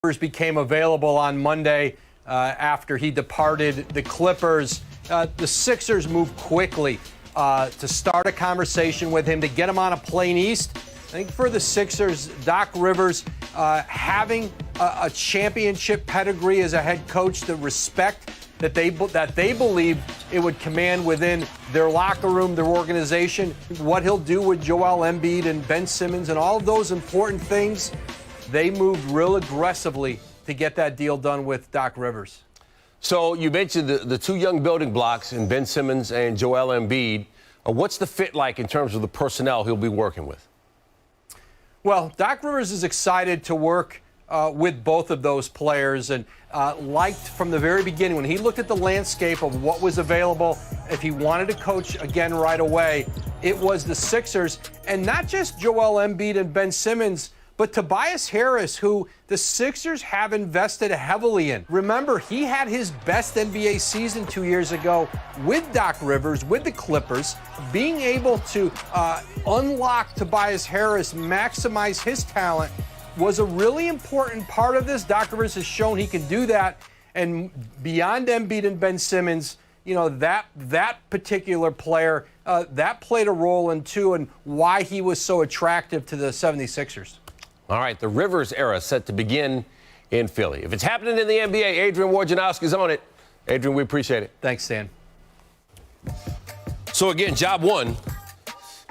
became available on Monday after he departed the Clippers. The Sixers moved quickly to start a conversation with him, to get him on a plane east. I think for the Sixers, Doc Rivers having a championship pedigree as a head coach, the respect that they believe it would command within their locker room, their organization, what he'll do with Joel Embiid and Ben Simmons and all of those important things. They moved real aggressively to get that deal done with Doc Rivers. So you mentioned the two young building blocks in Ben Simmons and Joel Embiid. What's the fit like in terms of the personnel he'll be working with? Well, Doc Rivers is excited to work with both of those players and liked from the very beginning when he looked at the landscape of what was available. If he wanted to coach again right away, it was the Sixers, and not just Joel Embiid and Ben Simmons, but Tobias Harris, who the Sixers have invested heavily in. Remember, he had his best NBA season 2 years ago with Doc Rivers, with the Clippers. Being able to unlock Tobias Harris, maximize his talent, was a really important part of this. Doc Rivers has shown he can do that. And beyond Embiid and Ben Simmons, you know, that particular player, that played a role in too, and why he was so attractive to the 76ers. All right, the Rivers era set to begin in Philly. If it's happening in the NBA, Adrian Wojnarowski's on it. Adrian, we appreciate it. Thanks, Stan. So again, job one,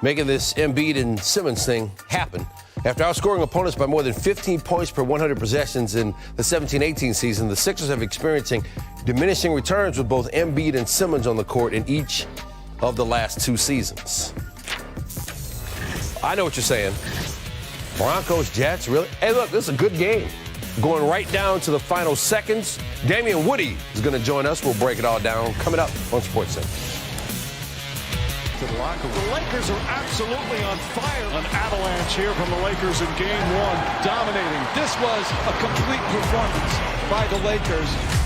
making this Embiid and Simmons thing happen. After outscoring opponents by more than 15 points per 100 possessions in the 17-18 season, the Sixers have experiencing diminishing returns with both Embiid and Simmons on the court in each of the last two seasons. I know what you're saying. Broncos, Jets, really? Hey, look, this is a good game. Going right down to the final seconds. Damian Woody is going to join us. We'll break it all down coming up on SportsCenter. To the locker room. The Lakers are absolutely on fire. An avalanche here from the Lakers in game one, dominating. This was a complete performance by the Lakers.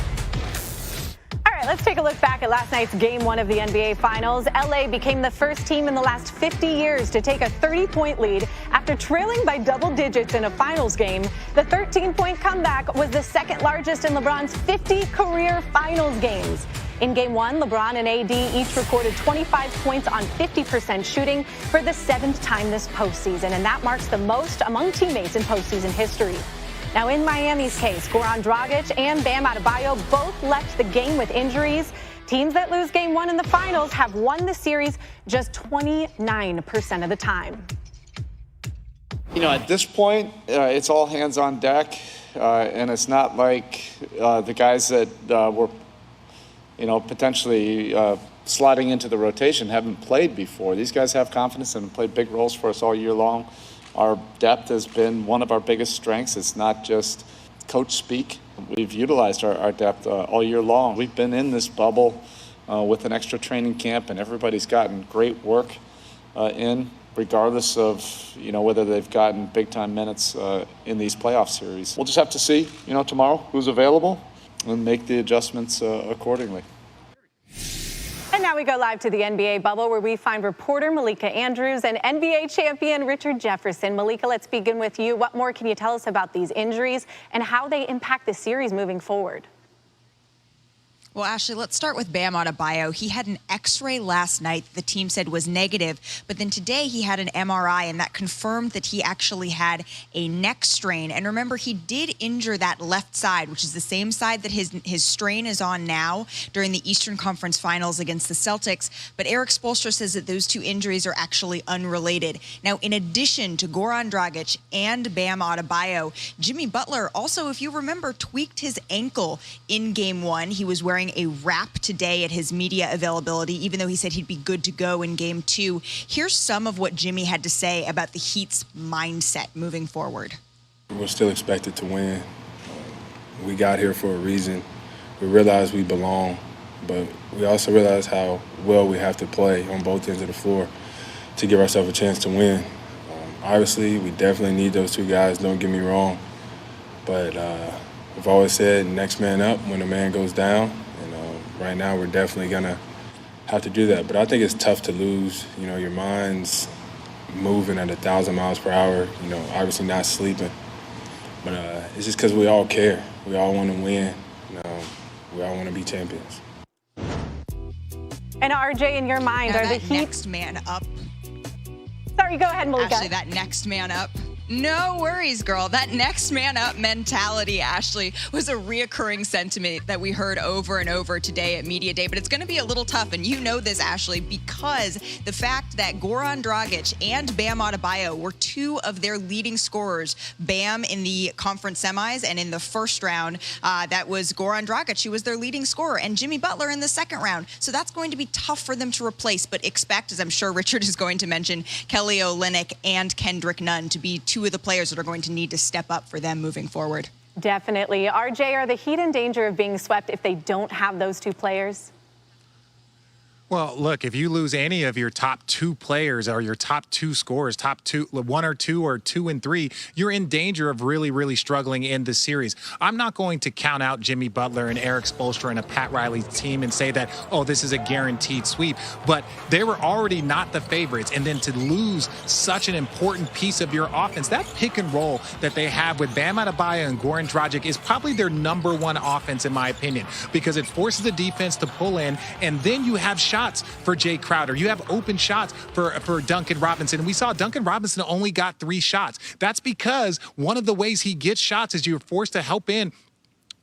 All right, let's take a look back at last night's game one of the NBA Finals. LA became the first team in the last 50 years to take a 30-point lead after trailing by double digits in a finals game. The 13-point comeback was the second largest in LeBron's 50 career finals games. In game one, LeBron and AD each recorded 25 points on 50% shooting for the seventh time this postseason, and that marks the most among teammates in postseason history. Now, in Miami's case, Goran Dragic and Bam Adebayo both left the game with injuries. Teams that lose game one in the finals have won the series just 29% of the time. You know, at this point, it's all hands on deck, and it's not like the guys that were, you know, potentially slotting into the rotation haven't played before. These guys have confidence and played big roles for us all year long. Our depth has been one of our biggest strengths. It's not just coach speak. We've utilized our depth all year long. We've been in this bubble with an extra training camp, and everybody's gotten great work in, regardless of, you know, whether they've gotten big-time minutes in these playoff series. We'll just have to see, you know, tomorrow who's available and make the adjustments accordingly. And now we go live to the NBA bubble, where we find reporter Malika Andrews and NBA champion Richard Jefferson. Malika, let's begin with you. What more can you tell us about these injuries and how they impact the series moving forward? Well, Ashley, let's start with Bam Adebayo. He had an X-ray last night the team said was negative, but then today he had an MRI, and that confirmed that he actually had a neck strain. And remember, he did injure that left side, which is the same side that his strain is on now during the Eastern Conference Finals against the Celtics. But Eric Spoelstra says that those two injuries are actually unrelated. Now, in addition to Goran Dragic and Bam Adebayo, Jimmy Butler also, if you remember, tweaked his ankle in game one. He was wearing a wrap today at his media availability, even though he said he'd be good to go in game two. Here's some of what Jimmy had to say about the Heat's mindset moving forward. We're still expected to win. We got here for a reason. We realize we belong, but we also realize how well we have to play on both ends of the floor to give ourselves a chance to win. Obviously, we definitely need those two guys, don't get me wrong, but I've always said next man up when a man goes down. Right now, we're definitely going to have to do that. But I think it's tough to lose. You know, your mind's moving at 1,000 miles per hour, you know, obviously not sleeping. But it's just because we all care. We all want to win. We all want to be champions. And RJ, in your mind, now are the that Heat next man up? Sorry, go ahead, Malika. Ashley, that next man up. No worries, girl. That next man up mentality, Ashley, was a reoccurring sentiment that we heard over and over today at Media Day. But it's going to be a little tough, and you know this, Ashley, because the fact that Goran Dragic and Bam Adebayo were two of their leading scorers. Bam in the conference semis, and in the first round, that was Goran Dragic, who was their leading scorer, and Jimmy Butler in the second round. So that's going to be tough for them to replace. But expect, as I'm sure Richard is going to mention, Kelly Olynyk and Kendrick Nunn to be two of the players that are going to need to step up for them moving forward. Definitely. RJ, are the Heat in danger of being swept if they don't have those two players? Well, look, if you lose any of your top two players or your top two scorers, top two, one or two or 2 and 3, you're in danger of really, really struggling in the series. I'm not going to count out Jimmy Butler and Eric Spoelstra and a Pat Riley team and say that, oh, this is a guaranteed sweep. But they were already not the favorites. And then to lose such an important piece of your offense, that pick and roll that they have with Bam Adebayo and Goran Dragic is probably their #1 offense, in my opinion, because it forces the defense to pull in, and then you have shots for Jay Crowder. You have open shots for Duncan Robinson. We saw Duncan Robinson only got 3 shots. That's because one of the ways he gets shots is you're forced to help in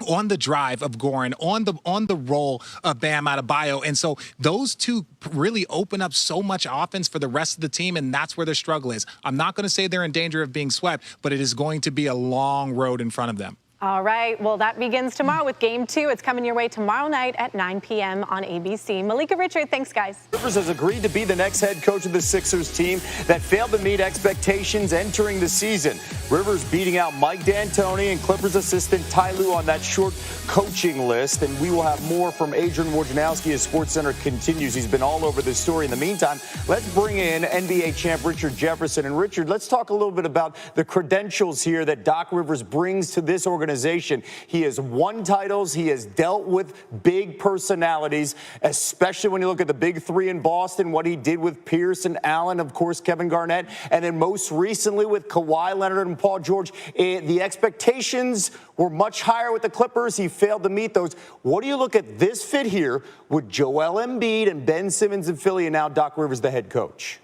on the drive of Goran, on the roll of Bam Adebayo. And so those two really open up so much offense for the rest of the team, and that's where their struggle is. I'm not going to say they're in danger of being swept, but it is going to be a long road in front of them. All right. Well, that begins tomorrow with Game 2. It's coming your way tomorrow night at 9 p.m. on ABC. Malika, Richard, thanks, guys. Rivers has agreed to be the next head coach of the Sixers team that failed to meet expectations entering the season. Rivers beating out Mike D'Antoni and Clippers assistant Ty Lue on that short coaching list. And we will have more from Adrian Wojnarowski as SportsCenter continues. He's been all over this story. In the meantime, let's bring in NBA champ Richard Jefferson. And Richard, let's talk a little bit about the credentials here that Doc Rivers brings to this organization. He has won titles. He has dealt with big personalities, especially when you look at the big 3 in Boston, what he did with Pierce and Allen, of course, Kevin Garnett, and then most recently with Kawhi Leonard and Paul George. The expectations were much higher with the Clippers. He failed to meet those. What do you look at this fit here with Joel Embiid and Ben Simmons in Philly, and now Doc Rivers, the head coach?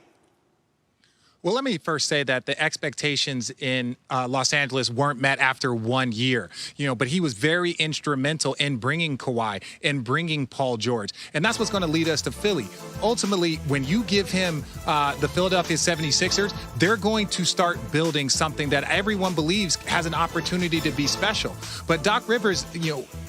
Well, let me first say that the expectations in Los Angeles weren't met after 1 year, but he was very instrumental in bringing Kawhi and bringing Paul George. And that's what's going to lead us to Philly. Ultimately, when you give him the Philadelphia 76ers, they're going to start building something that everyone believes has an opportunity to be special. But Doc Rivers,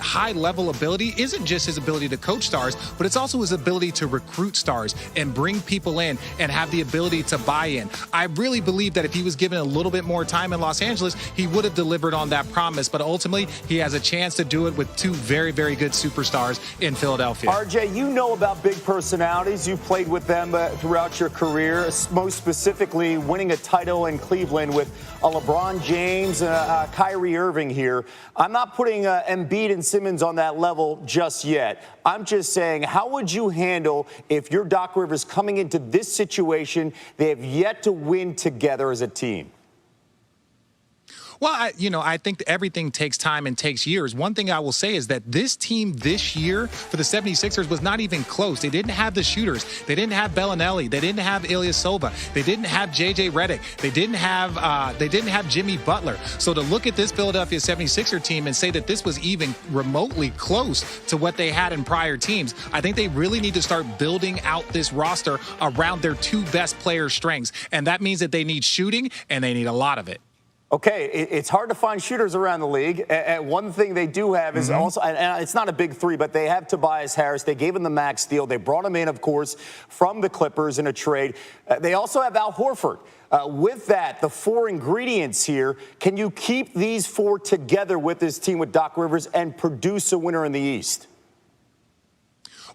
high level ability isn't just his ability to coach stars, but it's also his ability to recruit stars and bring people in and have the ability to buy in. I really believe that if he was given a little bit more time in Los Angeles, he would have delivered on that promise. But ultimately, he has a chance to do it with 2 very, very good superstars in Philadelphia. RJ, you know about big personalities. You've played with them throughout your career, most specifically winning a title in Cleveland with LeBron James and Kyrie Irving here. I'm not putting Embiid and Simmons on that level just yet. I'm just saying, how would you handle if you're Doc Rivers coming into this situation? They have yet to win together as a team. Well, I think that everything takes time and takes years. One thing I will say is that this team this year for the 76ers was not even close. They didn't have the shooters. They didn't have Bellinelli. They didn't have Ilyasova. They didn't have J.J. Redick. They didn't have Jimmy Butler. So to look at this Philadelphia 76er team and say that this was even remotely close to what they had in prior teams, I think they really need to start building out this roster around their 2 best players' strengths. And that means that they need shooting, and they need a lot of it. Okay, it's hard to find shooters around the league. And one thing they do have is also, and it's not a big 3, but they have Tobias Harris. They gave him the max deal. They brought him in, of course, from the Clippers in a trade. They also have Al Horford. With that, the 4 ingredients here, can you keep these 4 together with this team with Doc Rivers and produce a winner in the East?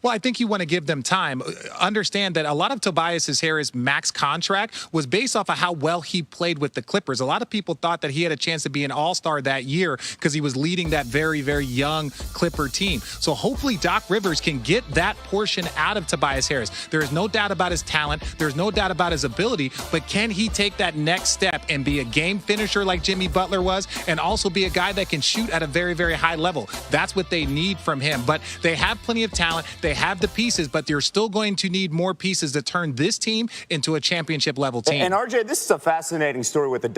Well, I think you want to give them time. Understand that a lot of Tobias Harris' max contract was based off of how well he played with the Clippers. A lot of people thought that he had a chance to be an all-star that year because he was leading that very, very young Clipper team. So hopefully Doc Rivers can get that portion out of Tobias Harris. There is no doubt about his talent. There's no doubt about his ability, but can he take that next step and be a game finisher like Jimmy Butler was, and also be a guy that can shoot at a very, very high level? That's what they need from him. But they have plenty of talent. They have the pieces, but they're still going to need more pieces to turn this team into a championship level team. And RJ, this is a fascinating story with the